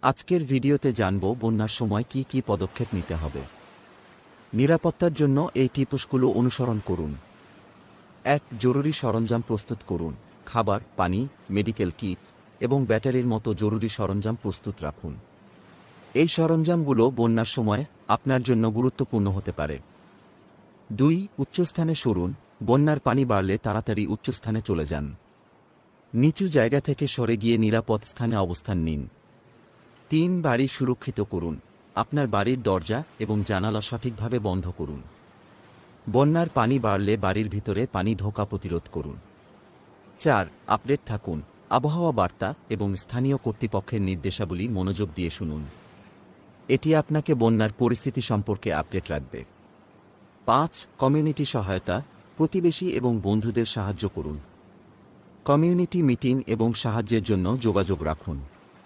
আজকের ভিডিওতে জানব বন্যার সময় কি কি পদক্ষেপ নিতে হবে। নিরাপত্তার জন্য এই টিপসগুলো অনুসরণ করুন। ১. জরুরি সরঞ্জাম প্রস্তুত করুন। খাবার, পানি, মেডিকেল কিট এবং ব্যাটারির মতো জরুরি সরঞ্জাম প্রস্তুত রাখুন। এই সরঞ্জামগুলো বন্যার সময় আপনার জন্য গুরুত্বপূর্ণ হতে পারে। ২. উচ্চস্থানে সরুন। বন্যার পানি বাড়লে তাড়াতাড়ি উচ্চস্থানে চলে যান। নিচু জায়গা থেকে সরে গিয়ে নিরাপদ স্থানে অবস্থান নিন। ৩. বাড়ি সুরক্ষিত করুন। আপনার বাড়ির দরজা এবং জানালা সঠিকভাবে বন্ধ করুন। বন্যার পানি বাড়লে বাড়ির ভিতরে পানি ঢোকা প্রতিরোধ করুন। ৪. আপডেট থাকুন। আবহাওয়া বার্তা এবং স্থানীয় কর্তৃপক্ষের নির্দেশাবলী মনোযোগ দিয়ে শুনুন। এটি আপনাকে বন্যার পরিস্থিতি সম্পর্কে আপডেট রাখবে। ৫. কমিউনিটি সহায়তা। প্রতিবেশী এবং বন্ধুদের সাহায্য করুন। কমিউনিটি মিটিং এবং সাহায্যের জন্য যোগাযোগ রাখুন।